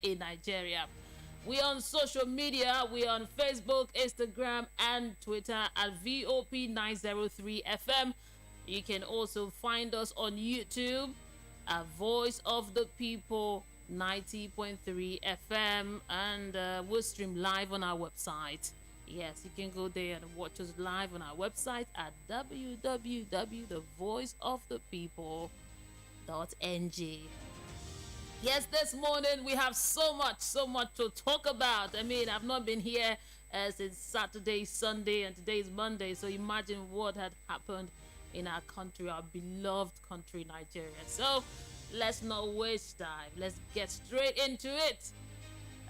in Nigeria. We on social media. We on Facebook, Instagram, and Twitter at VOP9.3 FM. You can also find us on YouTube at Voice of the People 90.3 FM, and we'll stream live on our website. Yes, you can go there and watch us live on our website at www.thevoiceofthepeople.ng. Yes, this morning we have so much to talk about. I mean, I've not been here since Saturday, Sunday, and today is Monday. So imagine what had happened in our country, our beloved country, Nigeria. So let's not waste time. Let's get straight into it.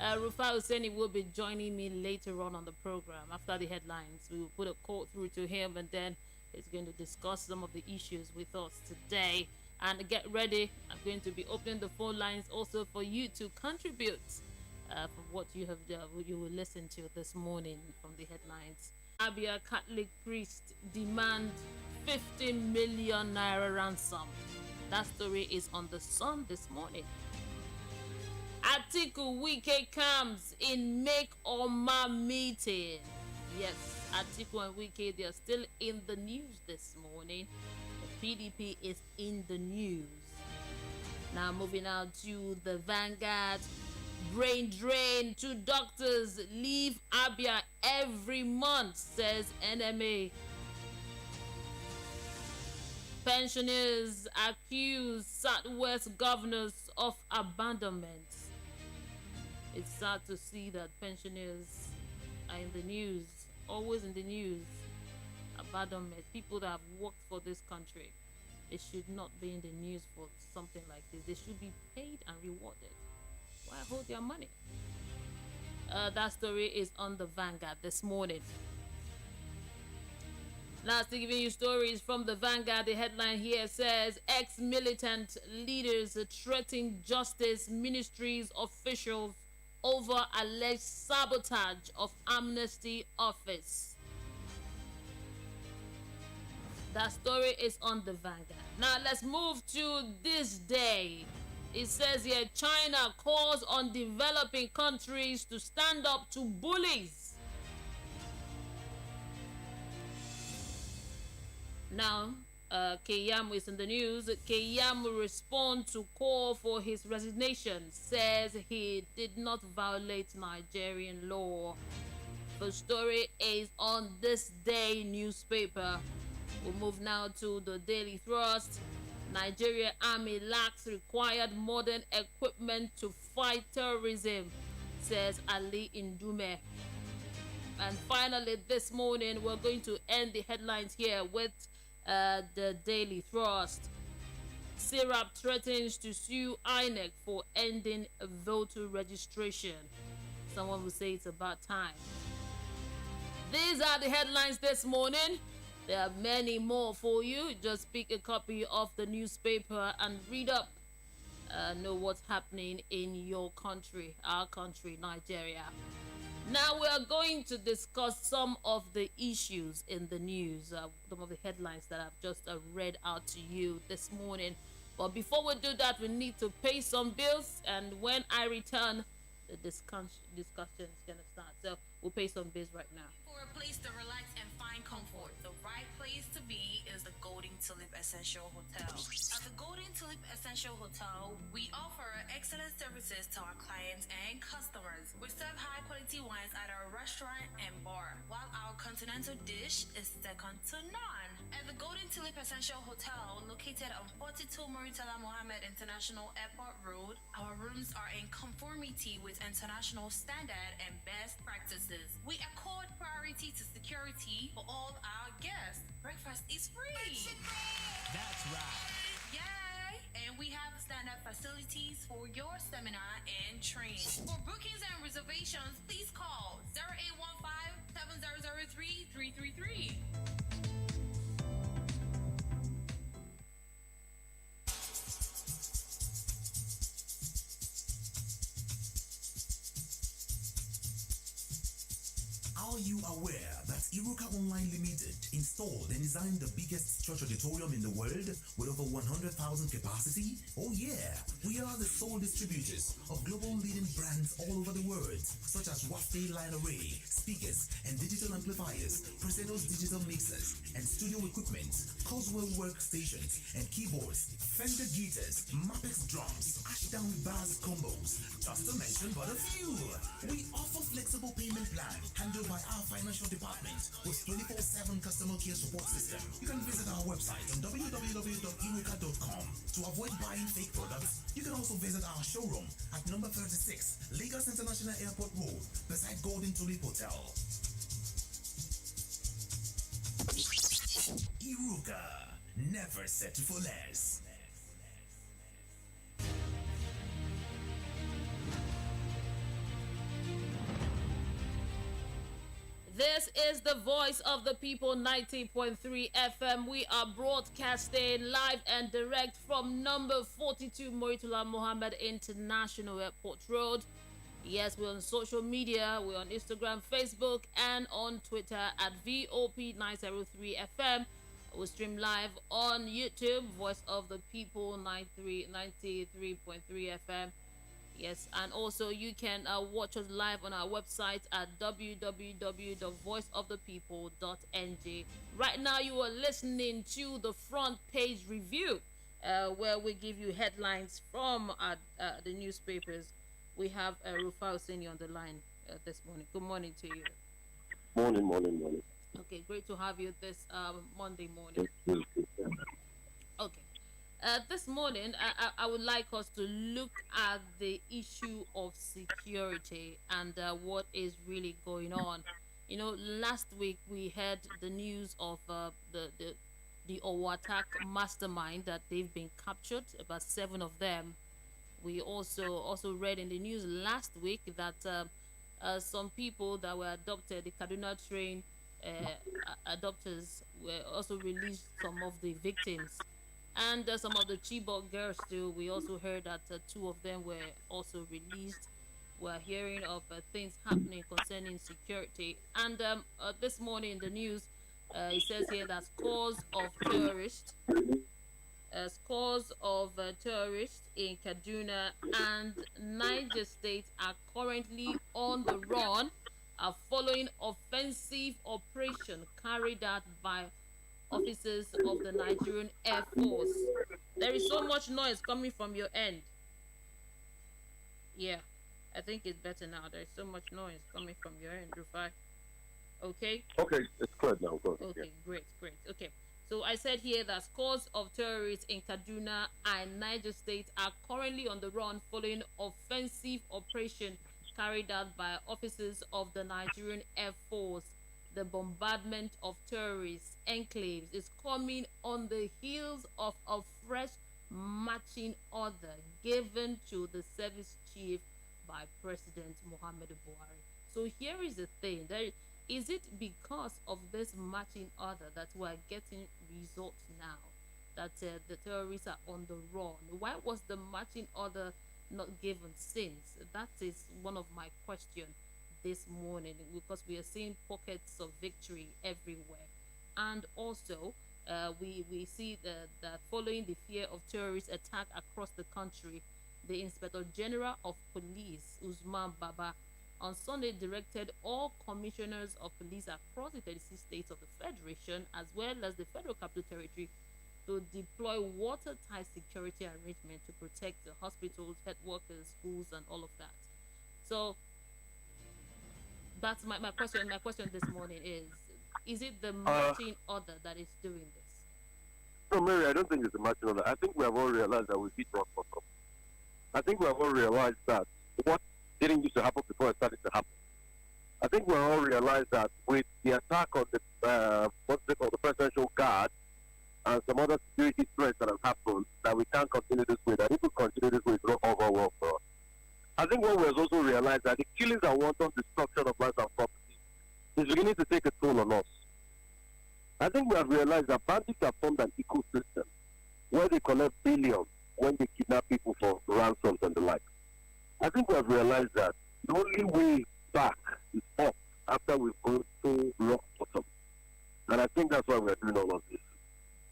Rufai Oseni will be joining me later on the program. After the headlines, we will put a call through to him, and then he's going to discuss some of the issues with us today. And get ready, I'm going to be opening the phone lines also for you to contribute for what you will listen to this morning from the headlines. Abia Catholic priest demand 15 million naira ransom. That story is on the Sun this morning. Atiku Wike comes in Make Oma meeting. Yes, Atiku and Wike, they are still in the news this morning. PDP is in the news. Now moving on to the Vanguard. Brain drain. 2 doctors leave Abia every month, says NMA. Pensioners accuse Southwest governors of abandonment. It's sad to see that pensioners are in the news, always in the news. Abandonment. People that have worked for this country, they should not be in the news for something like this. They should be paid and rewarded. Why hold their money? That story is on the Vanguard this morning. Last, giving you stories from the Vanguard. The headline here says ex-militant leaders threaten justice ministries officials over alleged sabotage of Amnesty office. That story is on the Vanguard. Now let's move to this day. It says here China calls on developing countries to stand up to bullies. Now, Keyam is in the news. Keyam will respond to call for his resignation. Says he did not violate Nigerian law. The story is on This Day newspaper. We'll move now to the Daily Thrust. Nigeria Army lacks required modern equipment to fight terrorism, says Ali Indume. And finally, this morning, we're going to end the headlines here with the Daily Thrust. Syrup threatens to sue INEC for ending voter registration. Someone will say it's about time. These are the headlines this morning. There are many more for you. Just pick a copy of the newspaper and read up. Know what's happening in your country, our country, Nigeria. Now we are going to discuss some of the issues in the news, some of the headlines that I've just read out to you this morning. But before we do that, we need to pay some bills. And when I return, the discussion is going to start. So we'll pay some bills right now. For a place to relax and find comfort, the right place to be is the Golden Tulip Essential Hotel. At the Golden Tulip Essential Hotel, we offer excellent services to our clients and customers. We serve high-quality wines at our restaurant and bar, while our continental dish is second to none. At the Golden Tulip Essential Hotel, located on 42 Muritala Mohammed International Airport Road, our rooms are in conformity with international standard and best practices. We accord priority to security for all our guests. Breakfast is free. That's right. Yay! And we have stand-up facilities for your seminar and training. For bookings and reservations, please call 0815-7003-333. Are you aware that Iruka Online Limited installed and designed the biggest church auditorium in the world with over 100,000 capacity? Oh yeah, we are the sole distributors of global leading brands all over the world, such as Rufai Line Array, speakers and digital amplifiers, Presedo's digital mixers and studio equipment, Coswell workstations and keyboards, Fender guitars, Mapex drums, Ashdown bass combos, just to mention but a few. We offer flexible payment plan handled by our financial department with 24/7 customer care support system. You can visit our website on www.iruka.com to avoid buying fake products. You can also visit our showroom at number 36 Lagos International Airport Road beside Golden Tulip Hotel. Iruka, never settle for less. This is the voice of the people, 90.3 FM. We are broadcasting live and direct from number 42 Moritula Mohammed International Airport Road. Yes, we're on social media. We're on Instagram, Facebook, and on Twitter at VOP90.3 FM. We stream live on YouTube, Voice of the People, 93.3 FM. Yes, and also you can watch us live on our website at www.voiceofthepeople.ng. Right now, you are listening to the Front Page Review, where we give you headlines from the newspapers. We have Rufai Oseni on the line this morning. Good morning to you. Morning. Okay, great to have you this Monday morning. Okay. This morning, I would like us to look at the issue of security and what is really going on. You know, last week we heard the news of the Owatak mastermind that they've been captured, about 7 of them. We also read in the news last week that some people that were adopted, the Kaduna train adopters, were also released some of the victims. And some of the Chibok girls too. We also heard that 2 of them were also released. We're hearing of things happening concerning security. And this morning in the news, it says here that scores of terrorists in Kaduna and Niger State are currently on the run, following offensive operation carried out by officers of the Nigerian Air Force. There is so much noise coming from your end. Yeah, I think it's better now. There's so much noise coming from your end, Rufai. Okay? Okay, it's good now. Good. Okay, Yeah. great. Okay. So I said here that scores of terrorists in Kaduna and Niger State are currently on the run following offensive operation carried out by officers of the Nigerian Air Force. The bombardment of terrorist enclaves is coming on the heels of a fresh marching order given to the service chief by President Muhammadu Buhari. So here is the thing. Is it because of this marching order that we're getting results now, that the terrorists are on the run? Why was the marching order not given since? That is one of my questions this morning, because we are seeing pockets of victory everywhere. And also we see that following the fear of terrorist attack across the country, the Inspector General of Police, Usman Baba, on Sunday directed all commissioners of police across the 36 states of the Federation, as well as the Federal Capital Territory, to deploy watertight security arrangements to protect the hospitals, health workers, schools, and all of that. So that's my question. My question this morning is it the marching order that is doing this? No, Mary, I don't think it's a marching order. I think we have all realized that we hit rock bottom. I think we have all realized that what didn't used to happen before it started to happen. I think we all realized that with the attack on the the presidential guard and some other security threats that have happened, that we can't continue this way. That if we continue this way, it's not over well for us. I think what we have also realized that the killings and wanton destruction of lives and property is beginning to take a toll on us. I think we have realized that bandits have formed an ecosystem where they collect billions when they kidnap people for ransoms and the like. I think we have realized that the only way back is up after we've gone through rock bottom. And I think that's why we're doing all of this.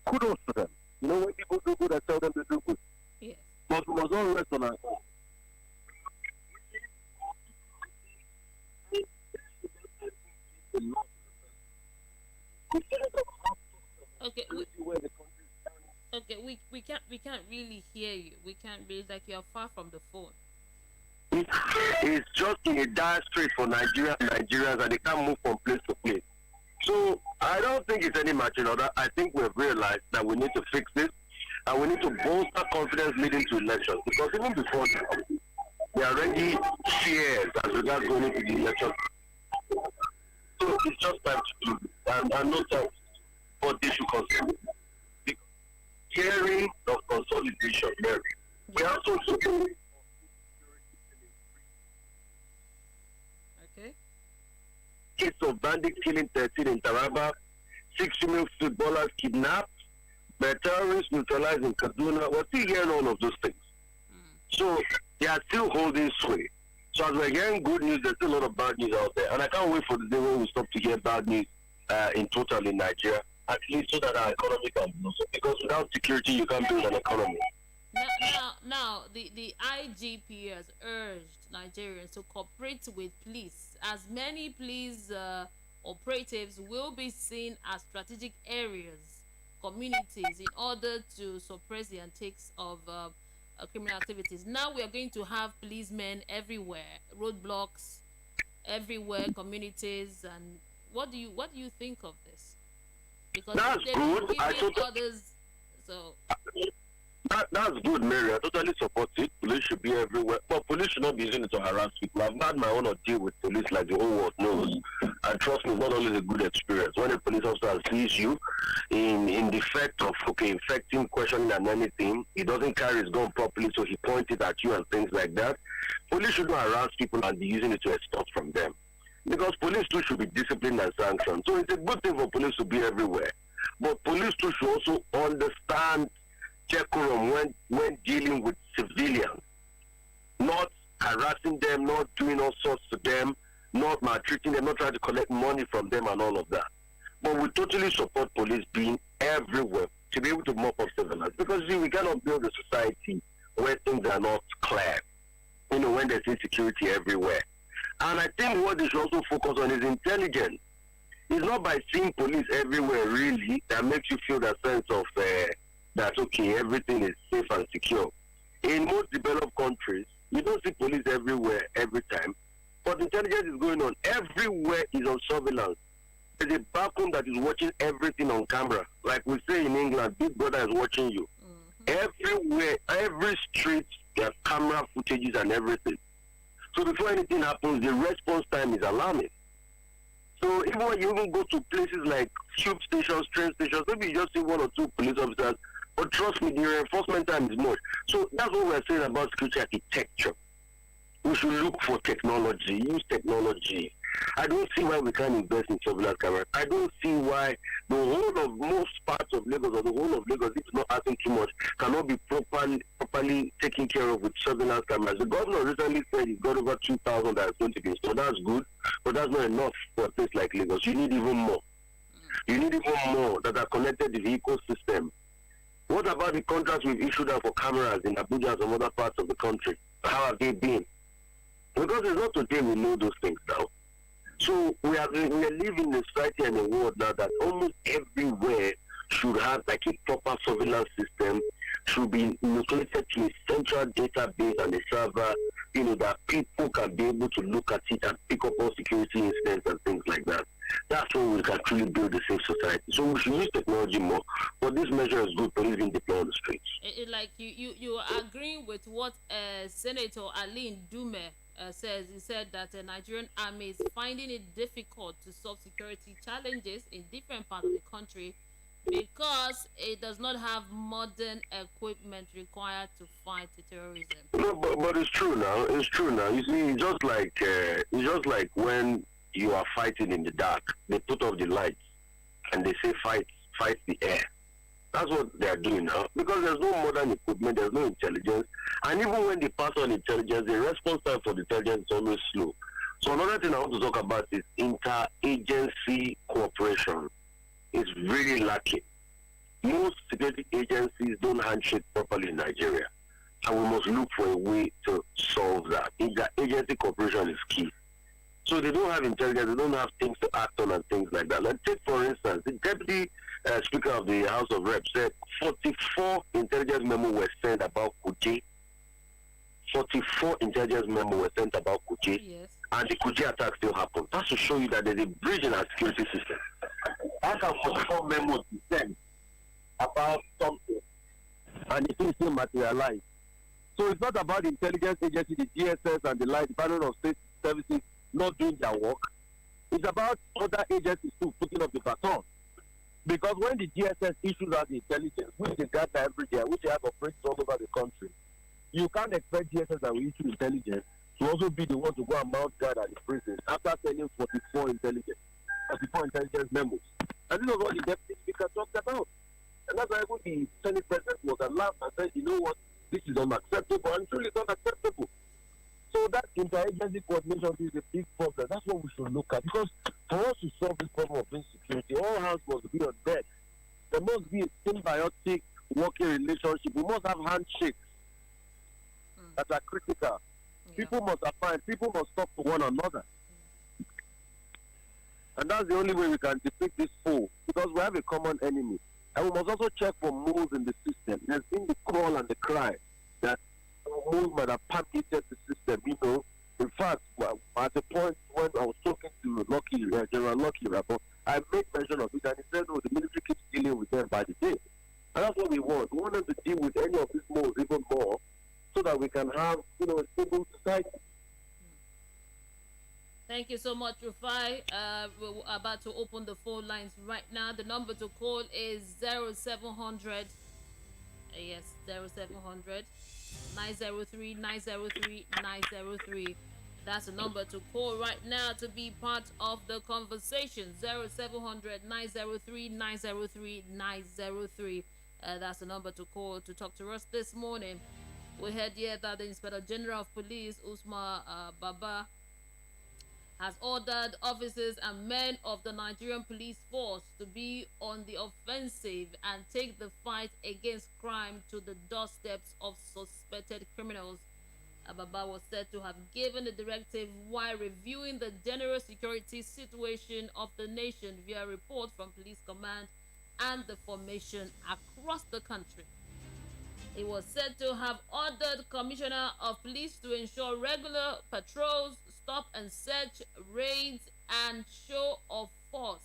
Kudos to them. You know, when people do good, I tell them to do good. Yes. But we must all rest on our own. We can't really hear you. We can't really, like, you're far from the phone. It's just in a dire strait for Nigerians, and they can't move from place to place. So I don't think it's any match in order. I think we've realized that we need to fix this, and we need to bolster confidence leading to elections. Because even before now, there are already fears as regards going into the election. So it's just time to do it, and no time for this to consider. The hearing of consolidation, Mary. We also support. Case of bandits killing 13 in Taraba, 6 female footballers kidnapped, by terrorists neutralized in Kaduna. We're still hearing all of those things. So they are still holding sway. So as we're hearing good news, there's still a lot of bad news out there. And I can't wait for the day when we stop to hear bad news in total in Nigeria, at least so that our economy can blossom. Because without security, you can't build an economy. Now, the IGP has urged Nigerians to cooperate with police, as many police operatives will be seen as strategic areas, communities, in order to suppress the antics of criminal activities. Now we are going to have policemen everywhere, roadblocks everywhere, communities, and what do you think of this? Because that's they good. don't give others, so. That's good, Mary. I totally support it. Police should be everywhere. But police should not be using it to harass people. I've had my own deal with police like the whole world knows. And trust me, it's not always a good experience. When a police officer sees you in the fact of, infecting, questioning and anything, he doesn't carry his gun properly, so he points it at you and things like that. Police shouldn't harass people and be using it to extort from them. Because police too should be disciplined and sanctioned. So it's a good thing for police to be everywhere. But police too should also understand decorum when dealing with civilians, not harassing them, not doing all sorts to them, not maltreating them, not trying to collect money from them and all of that. But we totally support police being everywhere to be able to mop up civilians. Because see, we cannot build a society where things are not clear, when there's insecurity everywhere. And I think what they should also focus on is intelligence. It's not by seeing police everywhere really that makes you feel that sense of that everything is safe and secure. In most developed countries, you don't see police everywhere every time, but intelligence is going on. Everywhere is on surveillance. There's a backroom that is watching everything on camera. Like we say in England, Big Brother is watching you. Everywhere, every street, there are camera footages and everything. So before anything happens, the response time is alarming. So even when you even go to places like tube stations, train stations, maybe you just see 1 or 2 police officers. But trust me, the reinforcement time is much. So that's what we're saying about security architecture. We should look for technology, use technology. I don't see why we can't invest in surveillance cameras. I don't see why the whole of most parts of Lagos or the whole of Lagos, if it's not asking too much, cannot be properly taken care of with surveillance cameras. The governor recently said he's got over 2,000 that are going to be installed. That's good, but that's not enough for a place like Lagos. You need even more. You need even more that are connected to the ecosystem. What about the contracts we've issued out for cameras in Abuja and some other parts of the country? How have they been? Because it's not today we know those things now. So we are living in a society and a world now that almost everywhere should have like a proper surveillance system, should be located to a central database and a server, that people can be able to look at it and pick up all security incidents and things like that. That's when we can truly build a safe society. So we should use technology more. But this measure is good for living deployed on the streets. Like you are agreeing with what Senator Aline Dume says. He said that the Nigerian army is finding it difficult to solve security challenges in different parts of the country because it does not have modern equipment required to fight terrorism. No, but it's true now. It's true now. You see, it's just like when you are fighting in the dark, they put off the lights and they say fight the air. That's what they are doing now, because there's no modern equipment, there's no intelligence, and even when they pass on intelligence, the response time for the intelligence is always slow. So another thing I want to talk about is interagency cooperation. is really lacking. Most security agencies don't handshake properly in Nigeria, and we must look for a way to solve that. Interagency cooperation is key. So they don't have intelligence, they don't have things to act on and things like that. Let's take, for instance, the Deputy Speaker of the House of Reps said 44 intelligence memos were sent about Kuje. 44 intelligence memos were sent about Kuje, Yes. and the Kuje attack still happened. That's to show you that there's a bridge in our security system. How can 44 memos be sent about something and the thing still materialize? So it's not about the intelligence agency, the DSS and the like, Department of State Services not doing their work. It's about other agencies too putting up the baton. Because when the DSS issues out the intelligence, which they gather every day, which they have operations all over the country, you can't expect DSS that will issue intelligence to also be the one to go and mount guard at the prison after sending 44 intelligence memos. And this is what the Deputy Speaker talked about. And that's why even the Senate President was alarmed and said, you know what, this is unacceptable, and truly it's unacceptable. So that interagency coordination is a big problem. That's what we should look at. Because for us to solve this problem of insecurity, all hands must be on deck. There must be a symbiotic working relationship. We must have handshakes that are critical. Yeah. People must abide. People must talk to one another. And that's the only way we can defeat this foe. Because we have a common enemy. And we must also check for moves in the system. There's been the call and the cry that moves might have permeated the system. You know, in fact, at the point when I was talking to General Lucky Rapport, I made mention of it, and he said, "Oh, the military keeps dealing with them by the day." And that's what we want. We want them to deal with any of these moves even more, so that we can have, you know, a stable society. Thank you so much, Rufai. We're about to open the phone lines right now. The number to call is 0700. Yes, 0700 903 903 903. That's the number to call right now to be part of the conversation. 0700 903 903 903. That's the number to call to talk to us this morning. We heard here that the Inspector General of Police, Usman Baba, has ordered officers and men of the Nigerian police force to be on the offensive and take the fight against crime to the doorsteps of suspected criminals. Baba was said to have given the directive while reviewing the general security situation of the nation via report from Police Command and the formation across the country. He was said to have ordered Commissioner of Police to ensure regular patrols, stop and search, raids, and show of force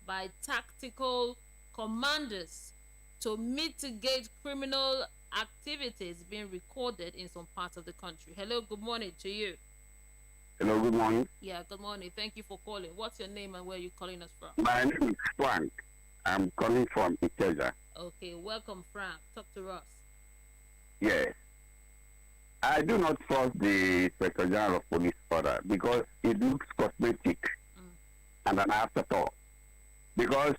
by tactical commanders to mitigate criminal activities being recorded in some parts of the country. Hello, good morning to you. Hello, good morning. Yeah, good morning. Thank you for calling. What's your name and where are you calling us from? My name is Frank. I'm calling from Ikeja. Okay, welcome, Frank. Talk to us. Yes. I do not trust the Inspector General of Police order because it looks cosmetic and an afterthought. Because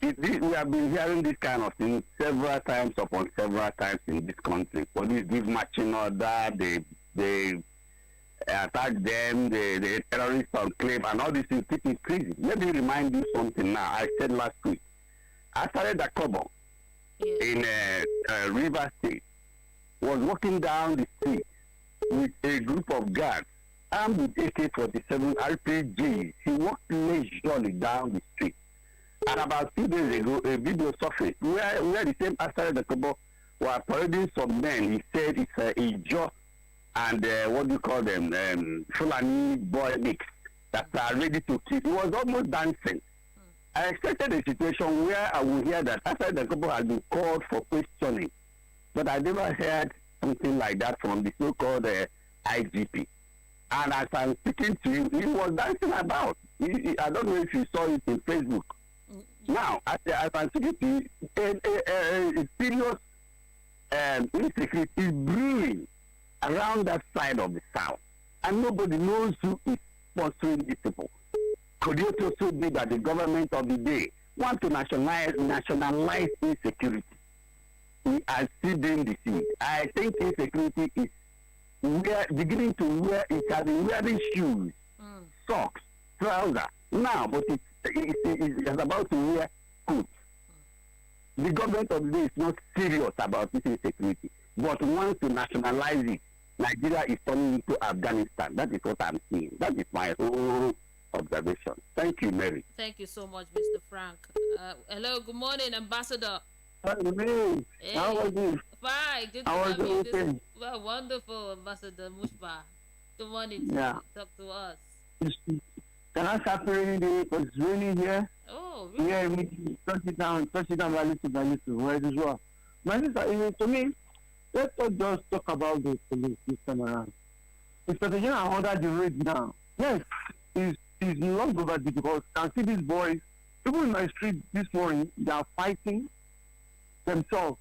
we have been hearing this kind of thing several times upon several times in this country. Police give marching order, they attack them, the terrorists enclave, and all these things keep increasing. Let me remind you something now. I said last week, I started a couple in River State, was walking down the street with a group of guards armed with AK-47 RPGs. He walked leisurely down the street. And about 2 days ago, a video surfaced where the same after the couple were parading some men. He said it's a Ijo and what do you call them, Fulani boy mix that are ready to kill. He was almost dancing. I expected a situation where I would hear that after the couple had been called for questioning, but I never heard something like that from the so-called IGP. And as I'm speaking to you, he was dancing about. I don't know if you saw it in Facebook. Now, as I'm speaking to you, a serious insecurity is brewing around that side of the South. And nobody knows who is sponsoring these people. Could it also be that the government of the day want to nationalize insecurity? We are seeding the seed. I think insecurity is beginning to wear, it has been wearing shoes, socks, trousers, now, but it's about to wear coat. The government of the day is not serious about this insecurity, but wants to nationalize it. Nigeria is turning into Afghanistan. That is what I'm seeing. That is my whole observation. Thank you, Mary. Thank you so much, Mr. Frank. Hello, good morning, Ambassador. Hey, how are you? Fine, good to How are have you? you. Okay. Well, wonderful, Ambassador Mushba. Good morning to Yeah. you. Talk to us. Can I start raining day? Because it's raining here. Oh, really? Yeah, we touch it down by little, whereas as well. My sister, to me, let's not just talk about the police this time around. The strategy I ordered the raid now. Yes, is long overdue because I can see these boys, people in my street this morning, they are fighting themselves.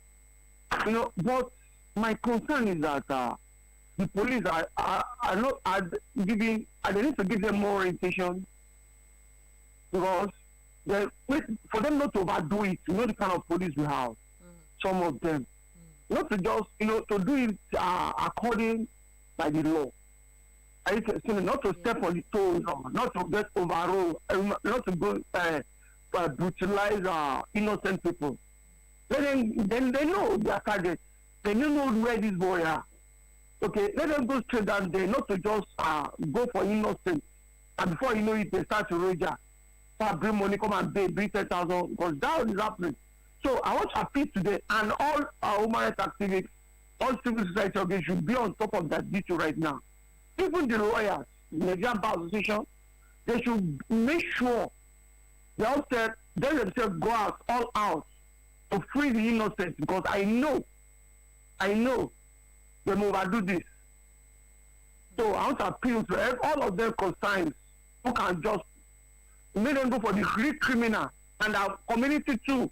But my concern is that the police are not giving, they need to give them more orientation because for them not to overdo it, the kind of police we have, some of them, not to just, to do it according by the law. Not to step on the toes, not to get overruled, not to go brutalize innocent people. Then they know their target. They know where these boys are. Okay, let them go straight down there, not to just go for innocent. And before you know it, they start to rage. Start bring money, come and pay, bring 10,000, because that is happening. So I want to appeal today, and all our human rights activists, all civil society organizations should be on top of that issue right now. Even the lawyers, the Nigerian Bar Association, they should make sure they themselves go out, all out, to free the innocent, because I know they will overdo this. So I want to appeal to all of them concerned who can just make them go for the real criminal, and our community too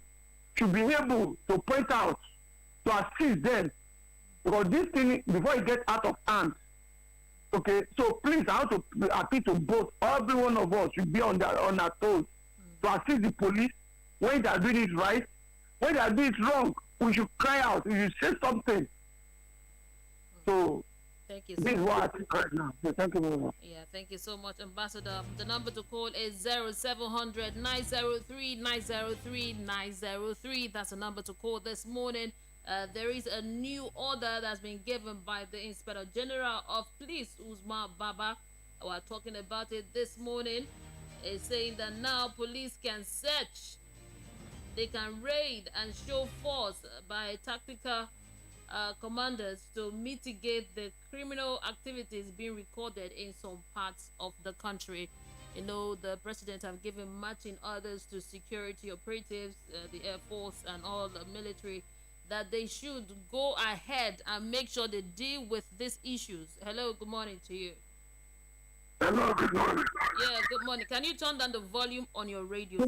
should be able to point out, to assist them, because this thing, before it gets out of hand. Okay, so please, I want to appeal to both. Every one of us should be on our toes to assist the police when they are doing it right. When they are doing it wrong, we should cry out. We should say something. So, thank you. This is what I think right now. So thank you very much. Yeah, thank you so much, Ambassador. The number to call is 0700 903 903 903. That's the number to call this morning. There is a new order that's been given by the Inspector General of Police, Usman Baba. We are talking about it this morning. It's saying that now police can search, they can raid and show force by tactical commanders to mitigate the criminal activities being recorded in some parts of the country. The president have given marching orders to security operatives, the Air Force and all the military, that they should go ahead and make sure they deal with these issues. Hello, good morning to you. Hello, good morning. Yeah, good morning. Can you turn down the volume on your radio?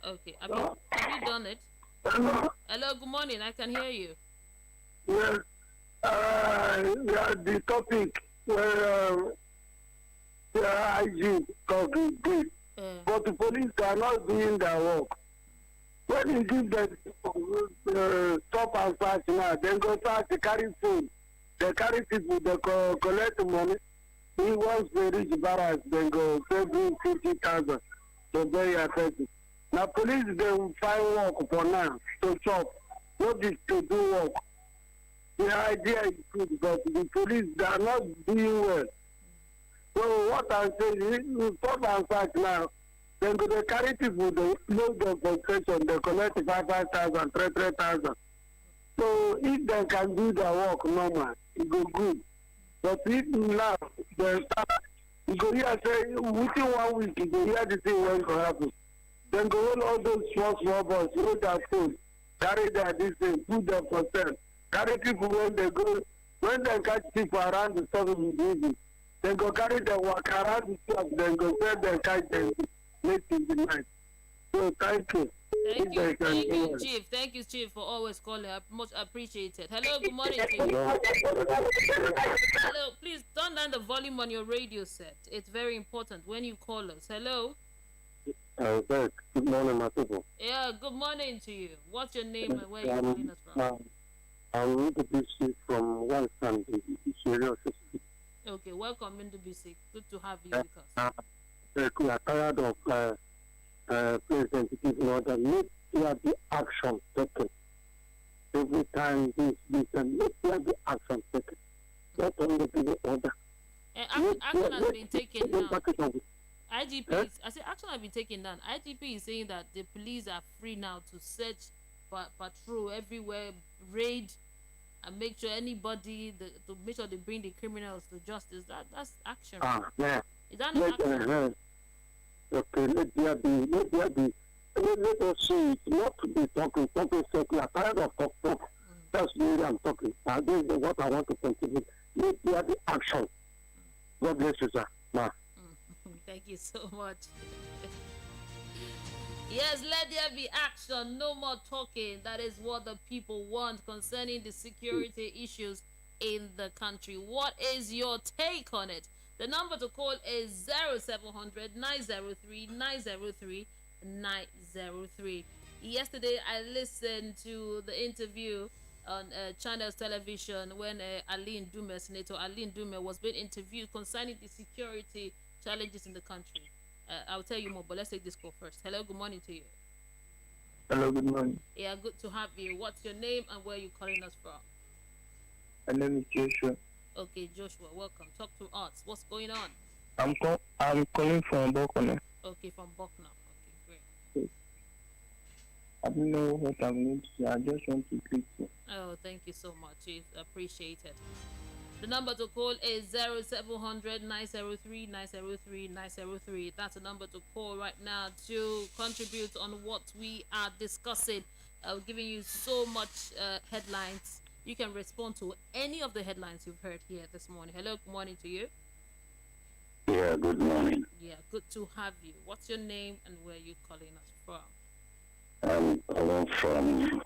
Okay, have you done it? Hello. Hello, good morning. I can hear you. Yes, the topic where the IG talking good, but the police are not doing their work. When you give them stop and search now, then go start to carry food. They carry people, they collect money. Once they reach barracks, then go pay 50,000 to bury a person. Now police, they will find work for now to chop, not to do work. The idea is good, but the police, they are not doing well. So what I'm saying is, you stop and search now. Then they carry people, they load the concession, they collect 5,000, 3,000. So if they can do their work normal, it go good. But if now, they start, you go here say, within 1 week, you go hear the thing when it happen. Then go all those small boys, hold their food, carry their distance, put them for sale. Carry people when they catch people around the store in the evening. Then go carry them, walk around the shop, then go sell them, catch them. So thank you. Thank you, Chief. Thank you, Chief, for always calling. I much appreciated. Hello, good morning to you. Hello, please turn down the volume on your radio set. It's very important when you call us. Hello. Good morning, my people. Yeah, good morning to you. What's your name and where are you calling us from? I'm Edebi from one Sunday. Okay, welcome in the BC. Good to have you with us. We are tired of President giving order. Let there be action taken. Every time this, and let there be action taken. Not only be the order. Action has been taken now. IGP, I say action has been taken down. IGP is saying that the police are free now to search, patrol everywhere, raid, and make sure anybody to make sure they bring the criminals to justice. That's action. Yeah. Is that not action? Okay, let there be. Let us see it. Not to be talking circular. Tired of talk. That's the way I'm talking. This is what I want to contribute. Let there be action. God bless you, sir. Ma. Thank you so much. Yes, let there be action. No more talking. That is what the people want concerning the security issues in the country. What is your take on it? The number to call is 0700 903 903 903. Yesterday, I listened to the interview on Channels Television when Senator Aline Dume was being interviewed concerning the security challenges in the country. I'll tell you more, but let's take this call first. Hello, good morning to you. Hello, good morning. Yeah, good to have you. What's your name and where are you calling us from? My name is Joshua. Okay, Joshua, welcome. Talk to us. What's going on? I'm calling from Bokone. Okay, from Bucknell. Okay, great. I don't know what I'm going to say. I just want to greet you. Oh, thank you so much. It's appreciated. The number to call is 0700 903 903 903. That's the number to call right now to contribute on what we are discussing. Giving you so much headlines. You can respond to any of the headlines you've heard here this morning. Hello, good morning to you. Yeah, good morning. Yeah, good to have you. What's your name and where are you calling us from? I'm calling from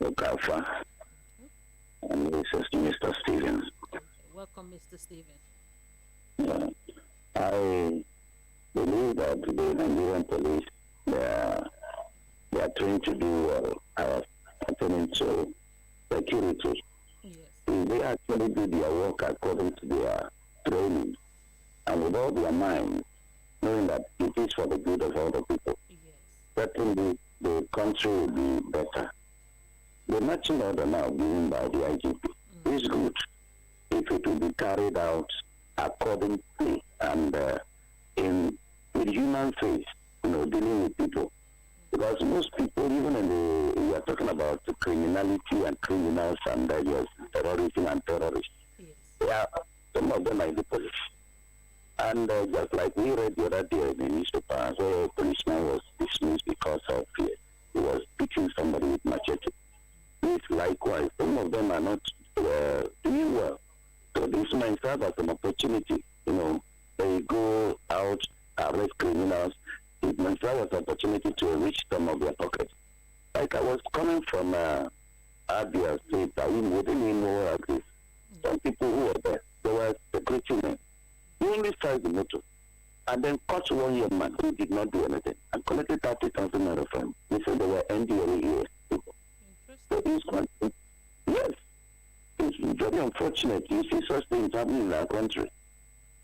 Okafa. And this is Mr. Stevens. Okay, welcome, Mr. Stephen. Yeah. I believe that the Nigerian police, they are trained to do well pertaining to security. Yes. If they actually do their work according to their training and with all their mind, knowing that it is for the good of all the people, Yes. certainly the country will be better. The marching order now given by the IGP is good if it will be carried out accordingly and with human face, dealing with people. Because most people, even we are talking about the criminality and criminals and yes, terrorism and terrorists. Yes. Yeah, some of them are in the police. And just like we read the other day in the newspaper, where a policeman was dismissed because of he was beating somebody with machete. This likewise, some of them are not doing well. So this might serve as an opportunity. They go out, arrest criminals. It might serve as an opportunity to enrich some of their pockets. Like I was coming from Abia State, we didn't even know like this. Some people who were there, they were security men. He only started the motor and then caught one young man who did not do anything and collected 30,000 naira from him. They said they were NDLEA people. So this one, yes, it's very unfortunate. You see such things happening in our country.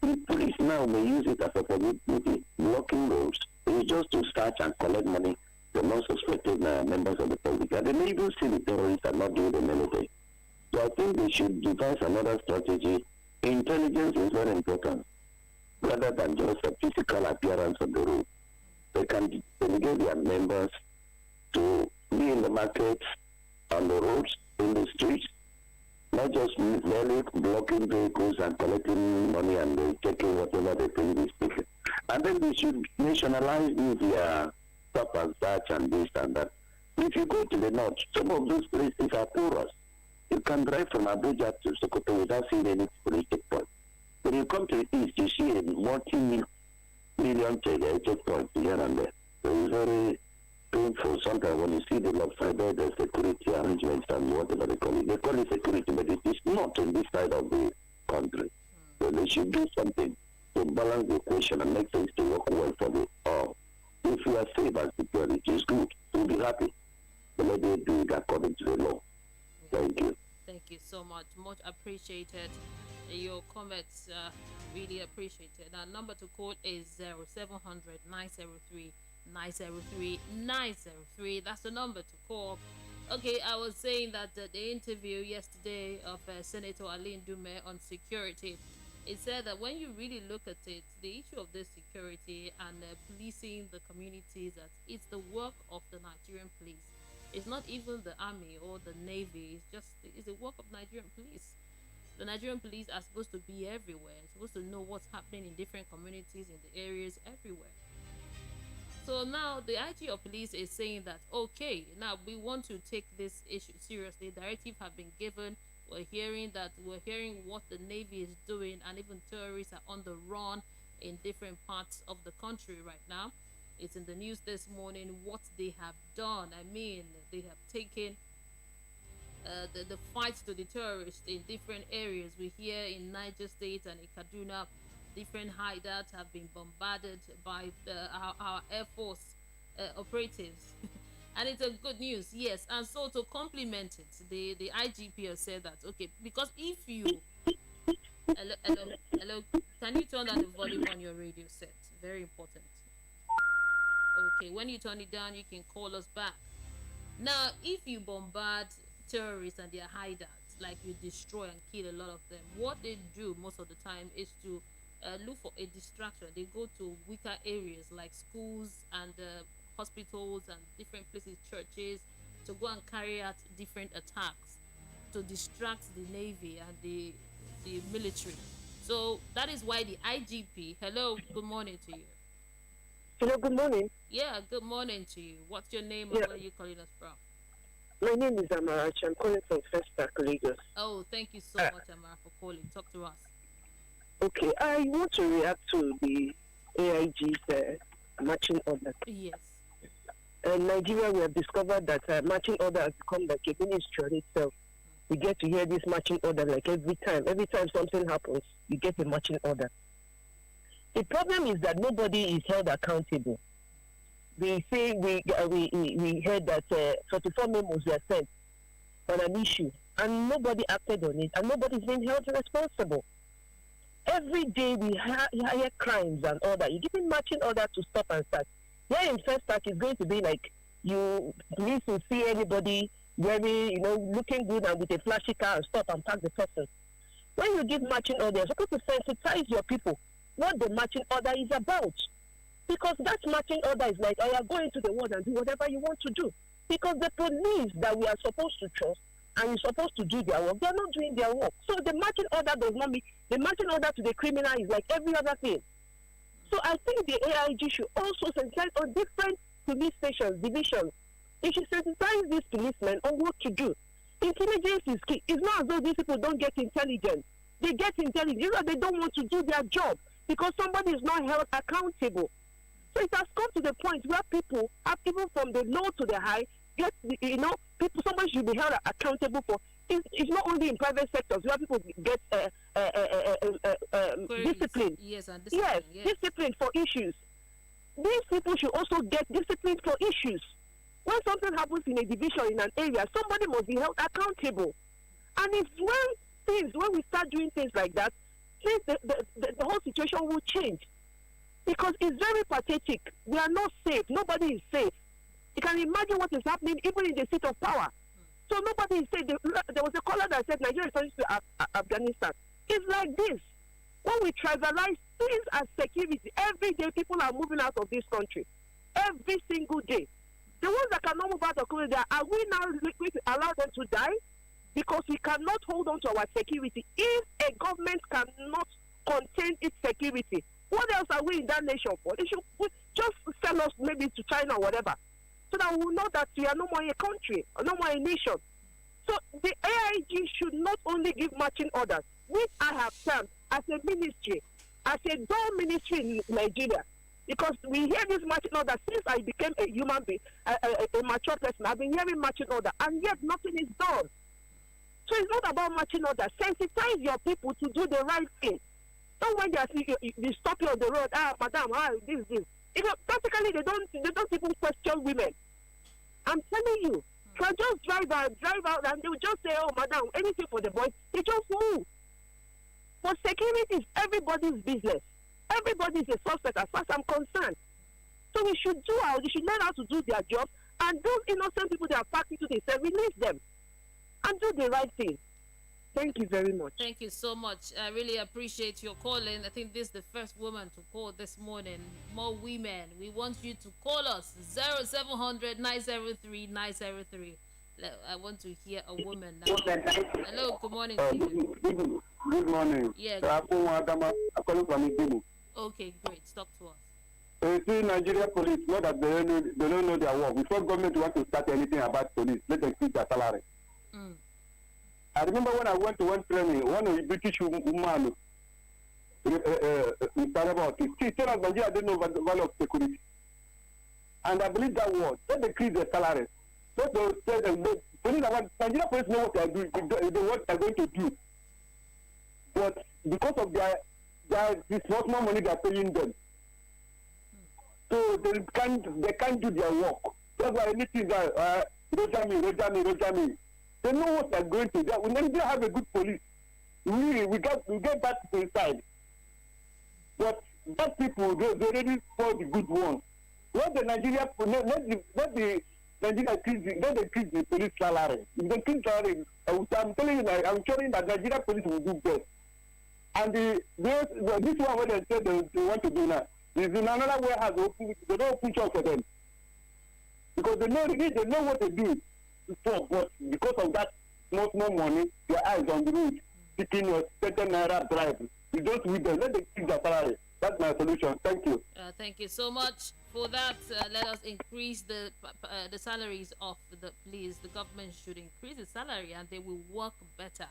The police now may use it as a opportunity, blocking roads. It's just to start and collect money from non-suspected members of the public. And they may even see the terrorists and not do them anything. So I think they should devise another strategy. Intelligence is very important, rather than just a physical appearance of the road. They can delegate their members to be in the markets, on the roads, in the streets, not just merely blocking vehicles and collecting money and taking whatever they think is taken. And then they should nationalize their stop and search and this and that. If you go to the north, some of those places are porous. You can drive from Abuja to Sokoto without seeing any police checkpoint. When you come to the east, you see a multi-million checkpoints here and there. So it's very painful sometimes when you see the lopsided security arrangements and whatever they call it. They call it security, but it is not on this side of the country. So they should do something to balance the equation and make things to work well for the all. If we are safe and secure, it is good. We'll be happy. But let them do it according to the law. Thank you. Thank you so much. Much appreciated. Your comments really appreciated. Our number to call is 0700 903 903 903. That's the number to call. Okay, I was saying that the interview yesterday of Senator Aline Dume on security, it said that when you really look at it, the issue of this security and policing the communities, that it's the work of the Nigerian police. It's not even the army or the navy. It's the work of Nigerian police. The Nigerian police are supposed to be everywhere. Supposed to know what's happening in different communities, in the areas, everywhere. So now the IG of police is saying that, okay, now we want to take this issue seriously. Directives have been given. We're hearing what the Navy is doing, and even terrorists are on the run in different parts of the country right now. It's in the news this morning what they have done. I mean, they have taken the fight to the terrorists in different areas. We hear in Niger State and in Kaduna, different hideouts have been bombarded by our Air Force operatives. And it's a good news, yes. And so to complement it, the IGP has said that, okay, because if you... Hello, can you turn down the volume on your radio set? Very important. Okay, when you turn it down, you can call us back. Now, if you bombard terrorists and their hideouts, like you destroy and kill a lot of them, what they do most of the time is to look for a distraction. They go to weaker areas like schools and hospitals and different places, churches, to go and carry out different attacks to distract the Navy and the military. So that is why the IGP... Hello, good morning to you. Hello, good morning. Yeah, good morning to you. What's your name and where are you calling us from? My name is Amarachi. I'm calling from First Park, Lagos. Oh, thank you so much, Amara, for calling. Talk to us. Okay, I want to react to the AIG's marching order. Yes. In Nigeria, we have discovered that marching order has become like a ministry on itself. We get to hear this marching order like every time. Every time something happens, you get a marching order. The problem is that nobody is held accountable. We say we heard that 44 memos were sent on an issue, and nobody acted on it, and nobody's being held responsible. Every day we hear crimes and all that. You're giving marching order to stop and start. Here in First Park, it's going to be like you need to see anybody wearing, looking good and with a flashy car and stop and park the person. When you give marching orders, you're supposed to sensitize your people what the marching order is about. Because that marching order is like, oh, you're going to the world and do whatever you want to do. Because the police that we are supposed to trust and you're supposed to do their work, they're not doing their work. So the marching order does not mean, the marching order to the criminal is like every other thing. So I think the AIG should also sensitize on different police stations, divisions. They should sensitize these policemen on what to do. Intelligence is key. It's not as though these people don't get intelligence. They get intelligence, they don't want to do their job because somebody is not held accountable. So it has come to the point where people, even from the low to the high, people, somebody should be held accountable for. It's not only in private sectors where people get discipline. Yes, discipline for issues. These people should also get discipline for issues. When something happens in a division, in an area, somebody must be held accountable. And it's when we start doing things like that, the whole situation will change. Because it's very pathetic. We are not safe. Nobody is safe. You can imagine what is happening even in the seat of power. So nobody is safe. There was a caller that said Nigeria is turning to Afghanistan. It's like this. When we trivialize things as security, every day people are moving out of this country. Every single day. The ones that cannot move out of country, are we now going to allow them to die? Because we cannot hold on to our security. If a government cannot contain its security, what else are we in that nation for? They should just sell us maybe to China or whatever. So that we will know that we are no more a country, or no more a nation. So the AIG should not only give marching orders, which I have termed as a ministry, as a dual ministry in Nigeria. Because we hear this marching order since I became a human being, a mature person. I've been hearing marching order, and yet nothing is done. So it's not about marching order. Sensitize your people to do the right thing. Don't when they stop you on the road, madam, this. Practically they don't even question women. I'm telling you, can just drive out, and they will just say, "Oh, madam, anything for the boys." They just move. But security is everybody's business. Everybody is a suspect as far as I'm concerned. So we should they should learn how to do their job, and those innocent people that are packed into this, release them and do the right thing. Thank you very much. Thank you so much. I really appreciate your calling. I think this is the first woman to call this morning. More women. We want you to call us 0700-903-903. I want to hear a woman now. Hello, good morning to you. Good morning. Yeah. Okay, great. Talk to us. You see, Nigeria police, not that they don't know their work. Before government wants to start anything about police, let them increase their salary. I remember when I went to one training, one of the British woman, she told us Nigeria didn't know the value of security. And I believe that word. Let them increase their salary. Let them say the police, Nigeria police know what they are doing, what they are going to do. But because of their small money they are paying them, so they can't do their work. That's why anything that Roger me. They know what they're going to do. We never have a good police. We get bad people inside. But bad people, they already for the good ones. Let the Nigeria increase the police salary. If they increase salary, I'm telling you, I'm sure that Nigeria police will do best. And this one what they said they want to do now is in another warehouse. They don't open shop for them because they know what they do. But because of that small money, their eyes on the road, picking your 10 naira drive. You don't with them. Let them keep their salary. That's my solution. Thank you. Thank you so much for that. Let us increase the salaries of the police. The government should increase the salary and they will work better.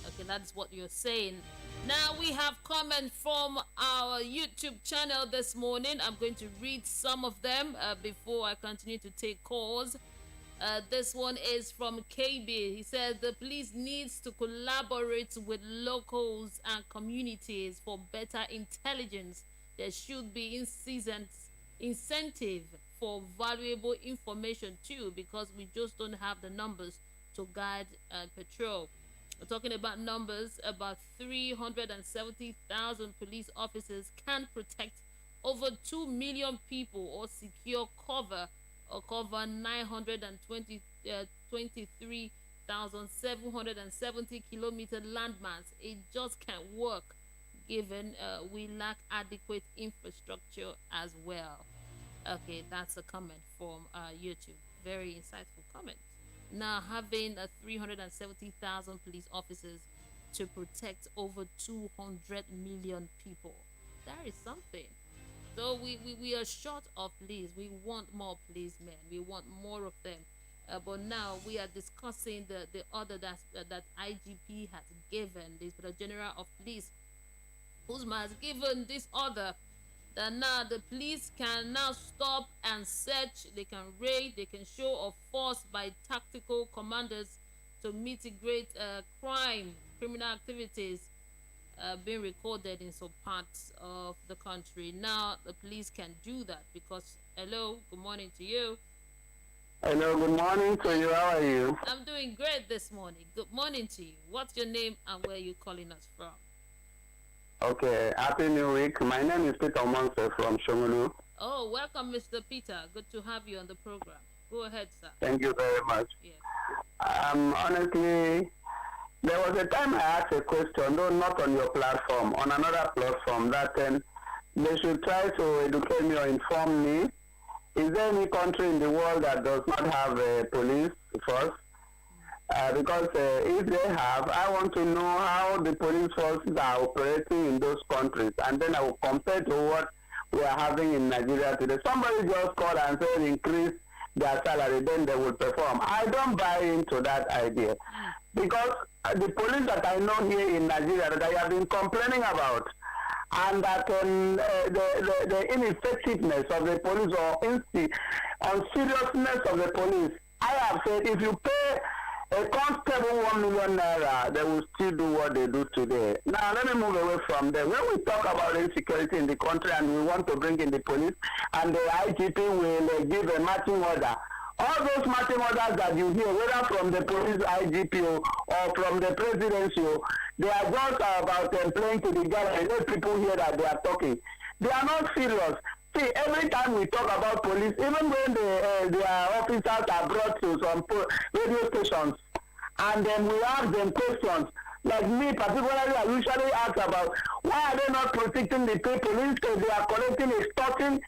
Okay, that's what you're saying. Now we have comments from our YouTube channel this morning. I'm going to read some of them before I continue to take calls. This one is from KB. He said the police needs to collaborate with locals and communities for better intelligence. There should be incentive for valuable information too, because we just don't have the numbers to guide patrol. We're talking about numbers. About 370,000 police officers can protect over 2 million people or secure cover 923,770 kilometer landmass. It just can't work given we lack adequate infrastructure as well. Okay, that's a comment from YouTube. Very insightful comment. Now, having 370,000 police officers to protect over 200 million people, that is something. So we are short of police. We want more policemen. We want more of them. But now we are discussing the order that IGP has given, the Inspector General of Police, Uzma has given this order that now the police can now stop and search. They can raid. They can show of force by tactical commanders to mitigate criminal activities being recorded in some parts of the country. Now the police can do that because, hello, good morning to you. Hello, good morning to you. How are you? I'm doing great this morning. Good morning to you. What's your name and where are you calling us from? Okay, happy new week. My name is Peter Monse from Shomolu. Oh, welcome, Mr. Peter. Good to have you on the program. Go ahead, sir. Thank you very much. Yes. Honestly, there was a time I asked a question, though not on your platform, on another platform, that they should try to educate me or inform me. Is there any country in the world that does not have a police force? Because if they have, I want to know how the police forces are operating in those countries, and then I will compare to what we are having in Nigeria today. Somebody just called and said increase their salary, then they will perform. I don't buy into that idea, because the police that I know here in Nigeria that I have been complaining about, and that the ineffectiveness of the police or unseriousness of the police, I have said if you pay a constable 1 million naira, they will still do what they do today. Now, let me move away from there. When we talk about insecurity in the country and we want to bring in the police, and the IGP will give a marching order All those marching orders that you hear, whether from the police IGP or from the presidency, they are just about playing to the gallery. Let people hear that they are talking. They are not serious. See, every time we talk about police, even when their officers are brought to some radio stations, and then we ask them questions, like me particularly, I usually ask about why are they not protecting the people instead they are collecting, extorting.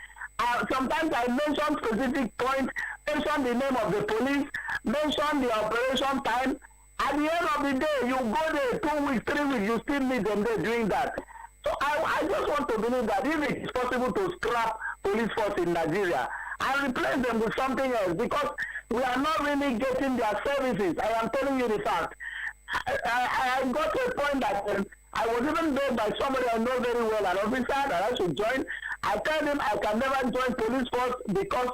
Sometimes I mention specific points, mention the name of the police, mention the operation time. At the end of the day, you go there 2 weeks, 3 weeks, you still meet them there doing that. So I just want to believe that if it is possible to scrap police force in Nigeria and replace them with something else, because we are not really getting their services. I am telling you the fact. I got to a point that I was even told by somebody I know very well, an officer, that I should join. I told him I can never join police force because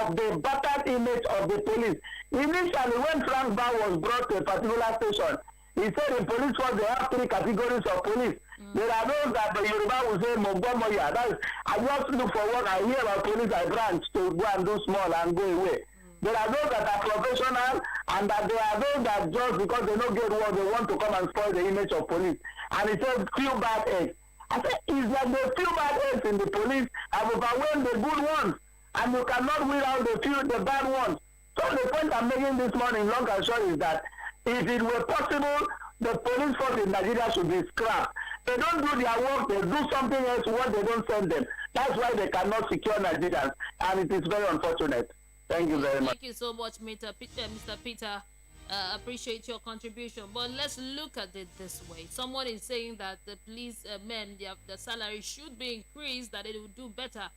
of the battered image of the police. Initially, when Frank Bar was brought to a particular station, he said in police force they have 3 categories of police. There are those that the Yoruba will say Mogomoya. That is, I just look for work, I hear about police, I branch to go and do small and go away. There are those that are professional, and that there are those that just because they don't get work, they want to come and spoil the image of police. And it says few bad eggs. I said, it's like the few bad eggs in the police have overwhelmed the good ones, and you cannot weed out the bad ones. So the point I'm making this morning, long and short, is that if it were possible, the police force in Nigeria should be scrapped. They don't do their work, they do something else what they don't send them. That's why they cannot secure Nigerians, and it is very unfortunate. Thank you very much. Thank you so much, Mr. Peter. Appreciate your contribution. But let's look at it this way. Someone is saying that the police men, the salary should be increased, that it will do better.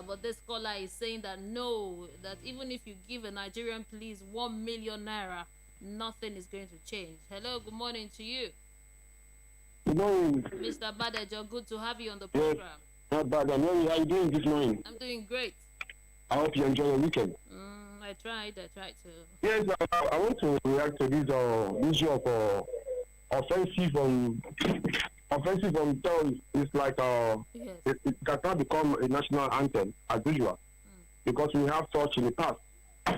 But this caller is saying that no, that even if you give a Nigerian police 1 million naira, nothing is going to change. Hello, good morning to you. Good morning. Mr. Badejo, good to have you on the program. Not bad. How are you doing this morning? I'm doing great. I hope you enjoy your weekend. I tried to. Yes, I want to react to this issue of offensive on terrorists. It's like it cannot become a national anthem as usual, because we have such in the past,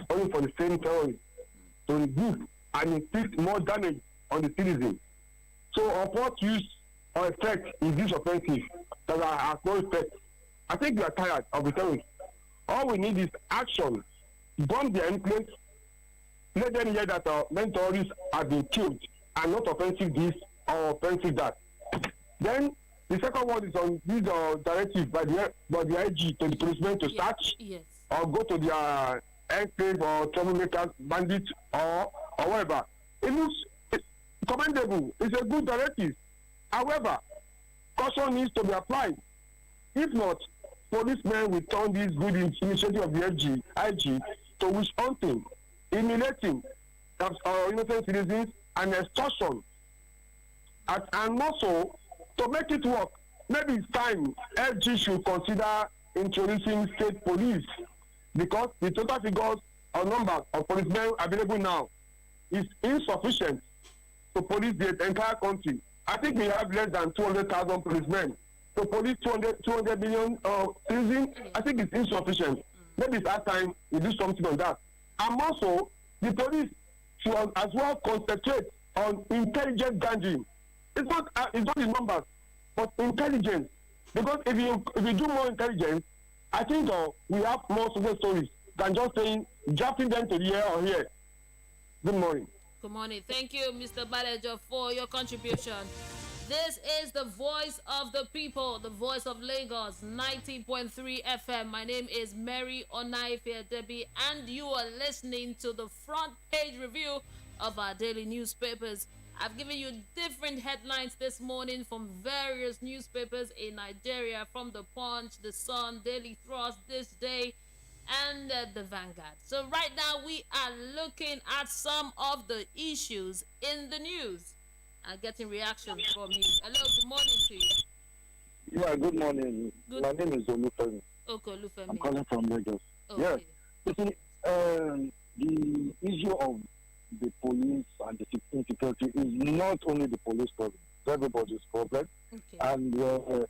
only for the same terrorists to regroup and inflict more damage on the citizens. So of what use or effect is this offensive that has no effect? I think we are tired of the terrorists. All we need is action. Bomb their enclaves. Let them hear that many terrorists have been killed, and not offensive this or offensive that. Then the second one is on this directive by the IG to the policemen to search or go to their enclave or troublemakers, bandits or whatever. It looks commendable. It's a good directive. However, caution needs to be applied. If not, policemen will turn this good initiative of the IG to witch hunting, humiliating innocent citizens, and extortion. And also, to make it work, maybe it's time FG should consider introducing state police, because the total figures or numbers of policemen available now is insufficient to police the entire country. I think we have less than 200,000 policemen. To police 200 million citizens, I think it's insufficient. Maybe it's our time we do something on that. And also, the police should as well concentrate on intelligent ganging. It's not the numbers, but intelligence. Because if you do more intelligence, I think we have more success stories than just saying drafting them to the here or here. Good morning. Good morning. Thank you, Mr. Badejo, for your contribution. This is the voice of the people, the voice of Lagos, 90.3 FM. My name is Mary Onaefe Edebi, and you are listening to the front page review of our daily newspapers. I've given you different headlines this morning from various newspapers in Nigeria, from The Punch, The Sun, Daily Thrust, This Day, and the Vanguard. So right now we are looking at some of the issues in the news and getting reactions from you. Hello, good morning to you. Yeah, good morning. My name is Olufemi. Okay, Olufemi. I'm calling from Lagos. Okay. Yes. You see, the issue of the police and the insecurity is not only the police problem, it's everybody's problem. Okay. And the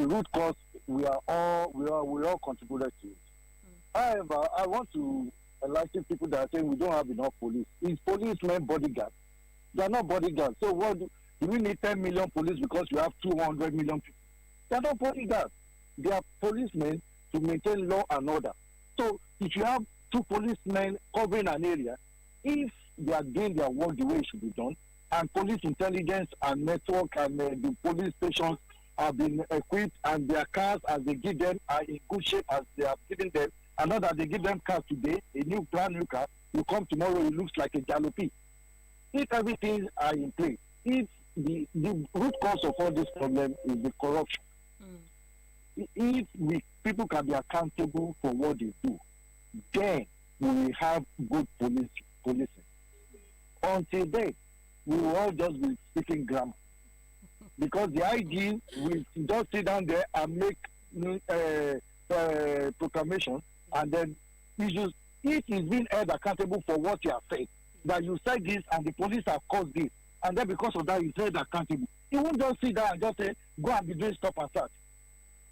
root cause, we all contributed to it. However, I want to enlighten people that are saying we don't have enough police. Is policemen bodyguards? They are not bodyguards. So what do we need 10 million police because you have 200 million people? They are not bodyguards. They are policemen to maintain law and order. So if you have 2 policemen covering an area, if they are doing their work the way it should be done, and police intelligence and network and the police stations have been equipped and their cars as they give them are in good shape as they have given them, and not that they give them cars today, a brand new car, you come tomorrow, it looks like a jalopy. If everything are in place, if the root cause of all this problem is the corruption, if people can be accountable for what they do, then we will have good policing. Until then, we will all just be speaking grammar. Because the ID will just sit down there and make proclamation, and then issues. If he's being held accountable for what you have said, that you said this and the police have caused this, and then because of that he's held accountable, he won't just sit down and just say, go and be doing stop and search.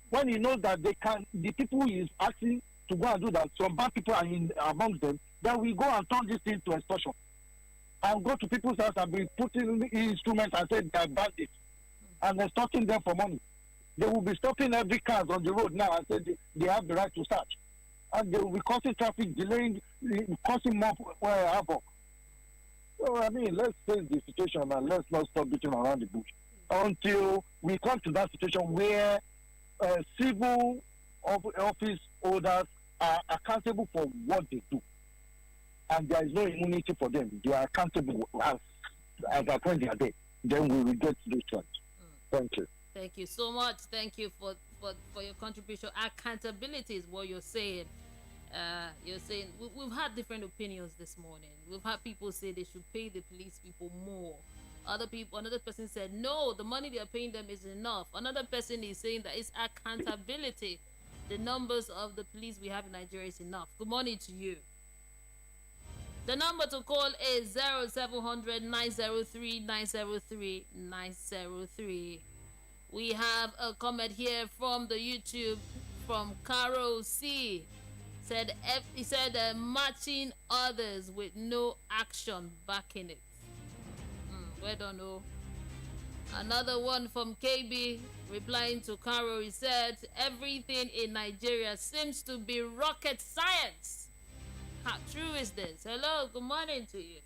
When he knows that the people he is asking to go and do that, some bad people are amongst them, then we go and turn this thing to extortion. And go to people's house and be putting instruments and say they are bandits and extorting them for money. They will be stopping every car on the road now and say they have the right to search. And they will be causing traffic, delaying, causing more havoc. So, I mean, let's face the situation and let's not stop beating around the bush until we come to that situation where civil office holders are accountable for what they do. And there is no immunity for them. They are accountable as at when they are there. Then we will get to this church. Thank you. Thank you so much. Thank you for your contribution. Accountability is what you're saying. You're saying we've had different opinions this morning. We've had people say they should pay the police people more. Another person said no, the money they're paying them is enough. Another person is saying that it's accountability. The numbers of the police we have in Nigeria is enough. Good morning to you. The number to call is 0700 903 903 903. We have a comment here from the YouTube from Caro C. He said matching others with no action backing it. We don't know. Another one from KB replying to Caro. He said everything in Nigeria seems to be rocket science. How true is this? Hello, good morning to you.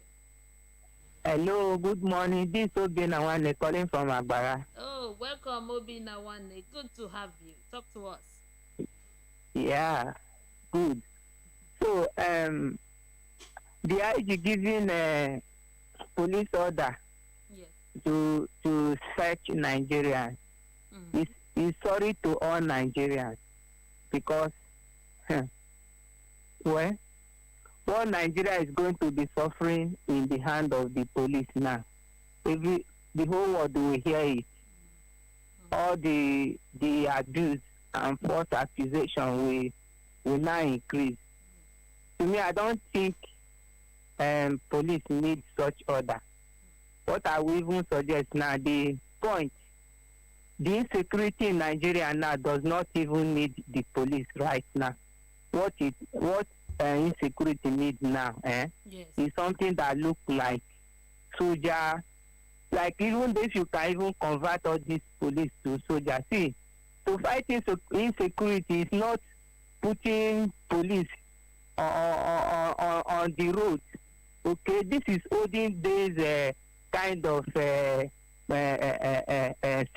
Hello, good morning. This is Obi Nawane calling from Agbara. Oh, welcome, Obi Nawane. Good to have you. Talk to us. Yeah, good. So, the IG giving a police order to search Nigerians. He's sorry to all Nigerians because, all Nigeria is going to be suffering in the hand of the police now. The whole world will hear it. All the abuse and false accusation will now increase. To me, I don't think police need such order. What I will even suggest now, the insecurity in Nigeria now does not even need the police right now. What insecurity needs now is something that looks like soldier. Like even if you can even convert all these police to soldiers. See, to fight insecurity is not putting police on the road. Okay, this is olden days kind of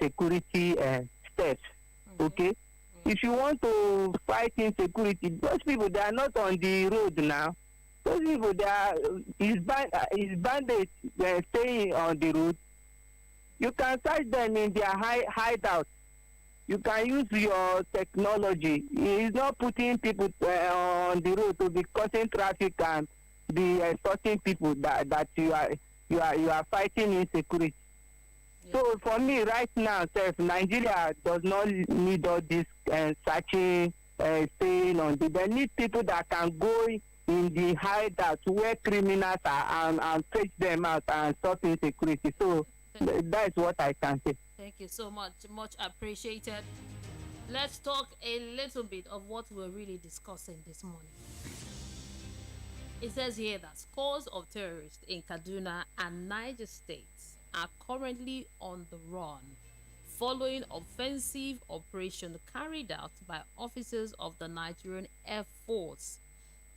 security steps. Okay. If you want to fight insecurity, those people, they are not on the road now. Those people, they are bandits staying on the road. You can search them in their hideout. You can use your technology. It's not putting people on the road to be causing traffic and be extorting people that you are fighting insecurity. So for me, right now, Nigeria does not need all this searching, staying on. They need people that can go in the hideout where criminals are and fetch them out and stop insecurity. So that is what I can say. Thank you so much. Much appreciated. Let's talk a little bit of what we're really discussing this morning. It says here that scores of terrorists in Kaduna and Niger states are currently on the run following offensive operation carried out by officers of the Nigerian Air Force.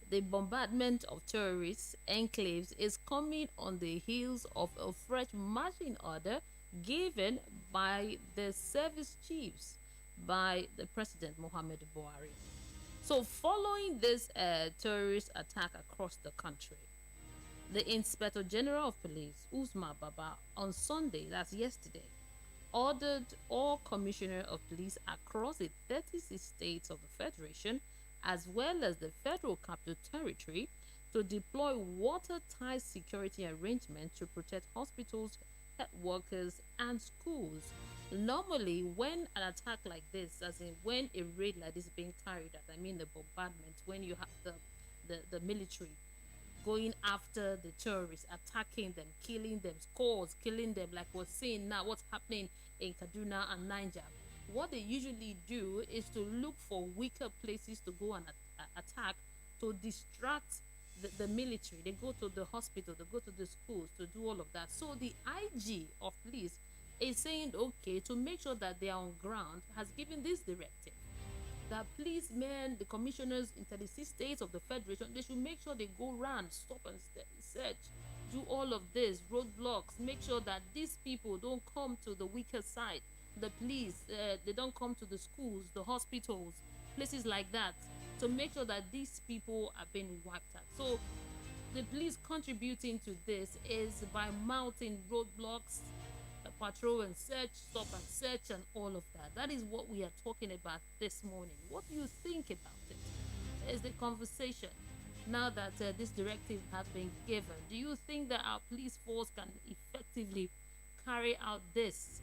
The bombardment of terrorist enclaves is coming on the heels of a fresh marching order given by the service chiefs by the President Muhammadu Buhari. So, following this terrorist attack across the country, the Inspector General of Police, Usman Baba, on Sunday, that's yesterday, ordered all commissioners of police across the 36 states of the Federation, as well as the Federal Capital Territory, to deploy watertight security arrangements to protect hospitals, health workers, and schools. Normally, when an attack like this, as in when a raid like this is being carried out, I mean the bombardment, when you have the military going after the terrorists, attacking them, killing them, scores, killing them, like we're seeing now, what's happening in Kaduna and Niger. What they usually do is to look for weaker places to go and attack to distract the military. They go to the hospital, they go to the schools to do all of that. So the IG of police is saying, okay, to make sure that they are on ground, has given this directive that policemen, the commissioners in 36 states of the Federation, they should make sure they go around, stop and search, do all of this, roadblocks, make sure that these people don't come to the weaker side. The police, they don't come to the schools, the hospitals, places like that, to make sure that these people are being wiped out. So the police contributing to this is by mounting roadblocks, patrol and search, stop and search, and all of that. That is what we are talking about this morning. What do you think about it? Is the conversation now that this directive has been given? Do you think that our police force can effectively carry out this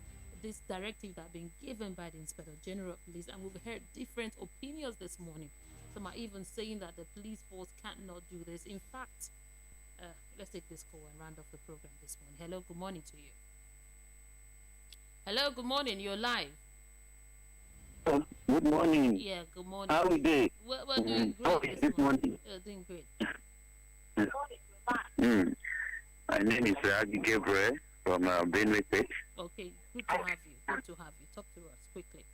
directive that has been given by the Inspector General of Police? And we've heard different opinions this morning. Some are even saying that the police force cannot do this. In fact, let's take this call and round off the program this morning. Hello, good morning to you. Hello, good morning. You're live. Good morning. Yeah, good morning. How are you doing? We're doing great this morning. Doing great. My name is Gabriel from Benue State. Okay, good to have you. Good to have you. Talk to us quickly.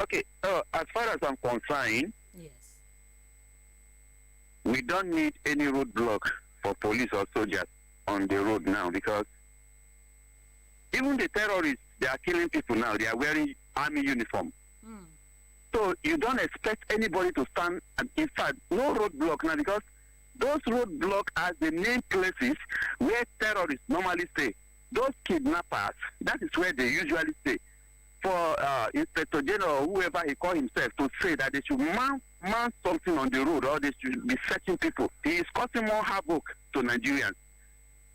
Okay, as far as I'm concerned, yes, we don't need any roadblock for police or soldiers on the road now, because even the terrorists, they are killing people now. They are wearing army uniform. So you don't expect anybody to stand. In fact, no roadblock now, because those roadblocks are the main places where terrorists normally stay. Those kidnappers, that is where they usually stay. For Inspector General or whoever he call himself to say that they should mount something on the road, or they should be searching people, he is causing more havoc to Nigerians.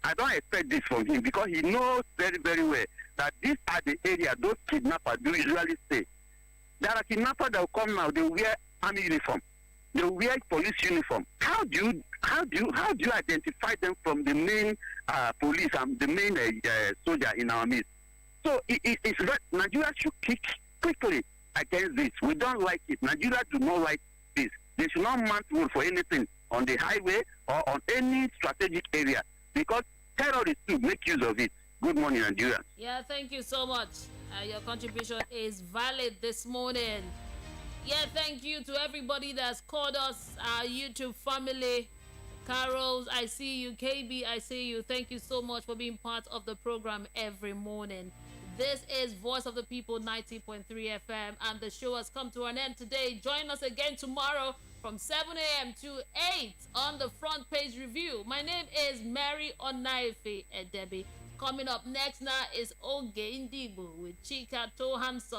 I don't expect this from him, because he knows very, very well that these are the areas those kidnappers do usually stay. There are kidnappers that will come now, they wear army uniform, they wear police uniform. How do you identify them from the main police and the main soldier in our midst? So it's right. Nigeria should kick quickly against this. We don't like it. Nigeria do not like this. They should not mount road for anything on the highway or on any strategic area, because terrorists too make use of it. Good morning, Nigeria. Yeah, thank you so much. Your contribution is valid this morning. Yeah, thank you to everybody that's called us, our YouTube family. Carols, I see you. KB, I see you. Thank you so much for being part of the program every morning. This is Voice of the People 90.3 FM, and the show has come to an end today. Join us again tomorrow from 7 a.m. to 8 on the Front Page Review. My name is Mary Onaefe Edebi. Coming up next now is Oge Indigo with Chika Tohanson.